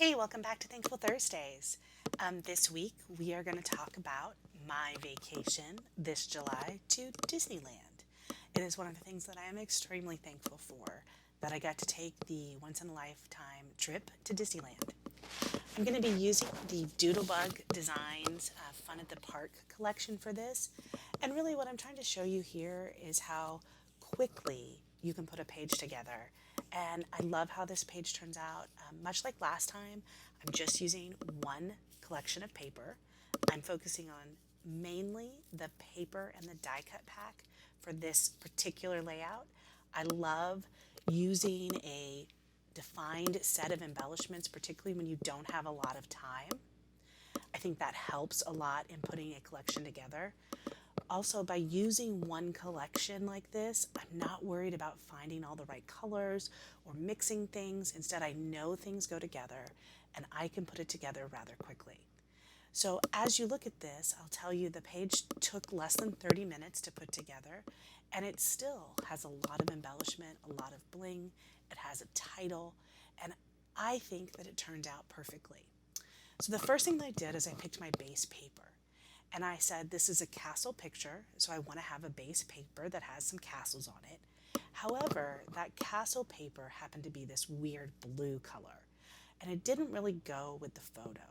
Hey, welcome back to Thankful Thursdays. This week we are going to talk about my vacation this July to Disneyland. It is one of the things that I am extremely thankful for that I got to take the once in a lifetime trip to Disneyland. I'm going to be using the Doodlebug Designs Fun at the Park collection for this. And really, what I'm trying to show you here is how quickly you can put a page together. And I love how this page turns out. Much like last time, I'm just using one collection of paper. I'm focusing on mainly the paper and the die cut pack for this particular layout. I love using a defined set of embellishments, particularly when you don't have a lot of time. I think that helps a lot in putting a collection together. Also, by using one collection like this, I'm not worried about finding all the right colors or mixing things. Instead, I know things go together and I can put it together rather quickly. So as you look at this, I'll tell you the page took less than 30 minutes to put together, and it still has a lot of embellishment, a lot of bling. It has a title, and I think that it turned out perfectly. So the first thing that I did is I picked my base paper. And I said, this is a castle picture, so I want to have a base paper that has some castles on it. However, that castle paper happened to be this weird blue color, and it didn't really go with the photo.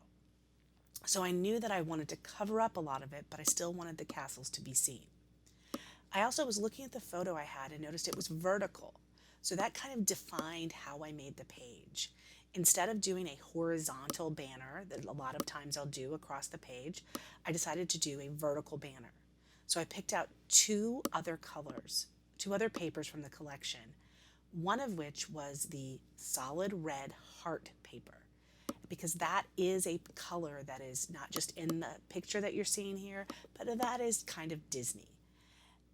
So I knew that I wanted to cover up a lot of it, but I still wanted the castles to be seen. I also was looking at the photo I had and noticed it was vertical. So that kind of defined how I made the page. Instead of doing a horizontal banner that a lot of times I'll do across the page, I decided to do a vertical banner. So I picked out two other colors, two other papers from the collection, one of which was the solid red heart paper, because that is a color that is not just in the picture that you're seeing here, but that is kind of Disney.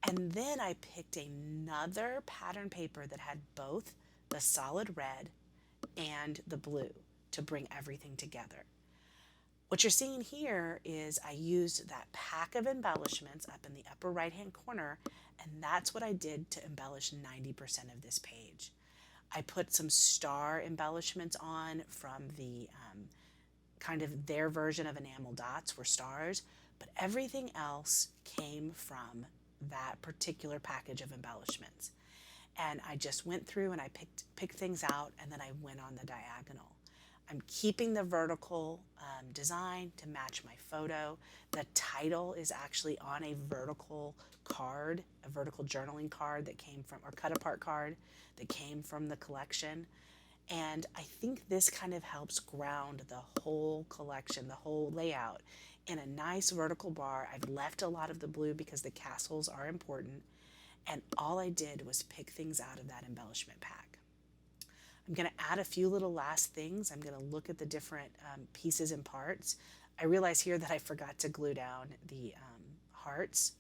And then I picked another pattern paper that had both the solid red and the blue to bring everything together. What you're seeing here is I used that pack of embellishments up in the upper right hand corner, and that's what I did to embellish 90% of this page. I put some star embellishments on from the kind of their version of enamel dots were stars, but everything else came from that particular package of embellishments. And I just went through and I picked things out, and then I went on the diagonal. I'm keeping the vertical design to match my photo. The title is actually on a vertical card, a vertical journaling card that came from, or cut apart card that came from the collection. And I think this kind of helps ground the whole collection, the whole layout in a nice vertical bar. I've left a lot of the blue because the castles are important. And all I did was pick things out of that embellishment pack. I'm going to add a few little last things. I'm going to look at the different pieces and parts. I realize here that I forgot to glue down the hearts.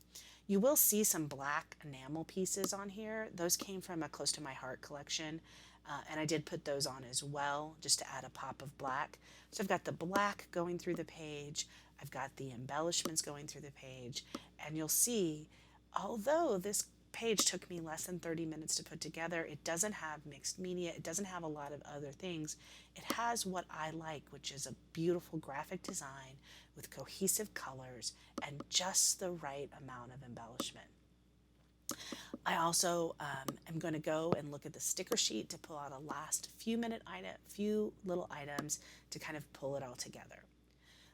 You will see some black enamel pieces on here. Those came from a Close to My Heart collection, and I did put those on as well, just to add a pop of black. So I've got the black going through the page. I've got the embellishments going through the page, and you'll see, although this page took me less than 30 minutes to put together, it doesn't have mixed media, it doesn't have a lot of other things. It has what I like, which is a beautiful graphic design with cohesive colors and just the right amount of embellishment. I also am going to go and look at the sticker sheet to pull out a last few little items to kind of pull it all together.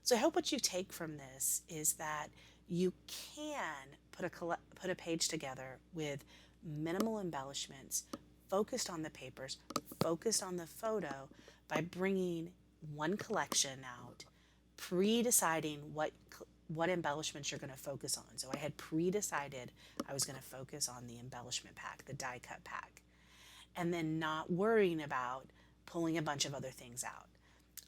So I hope what you take from this is that you can put a page together with minimal embellishments, focused on the papers, focused on the photo, by bringing one collection out, pre-deciding what embellishments you're going to focus on. So I had pre-decided I was going to focus on the embellishment pack, the die cut pack, and then not worrying about pulling a bunch of other things out.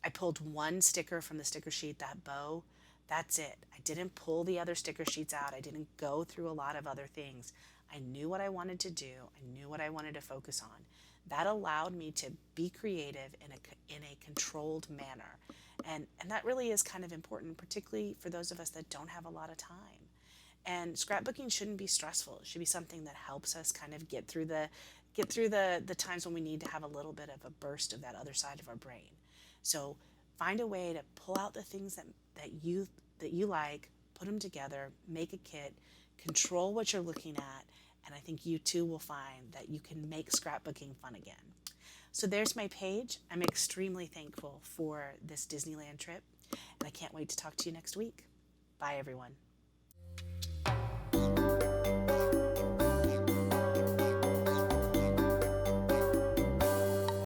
I pulled one sticker from the sticker sheet, that bow. That's it. I didn't pull the other sticker sheets out. I didn't go through a lot of other things. I knew what I wanted to do. I knew what I wanted to focus on. That allowed me to be creative in a controlled manner. And that really is kind of important, particularly for those of us that don't have a lot of time. And scrapbooking shouldn't be stressful. It should be something that helps us kind of get through the times when we need to have a little bit of a burst of that other side of our brain. So find a way to pull out the things that you like, put them together, make a kit, control what you're looking at, and I think you too will find that you can make scrapbooking fun again. So there's my page. I'm extremely thankful for this Disneyland trip, and I can't wait to talk to you next week. Bye, everyone.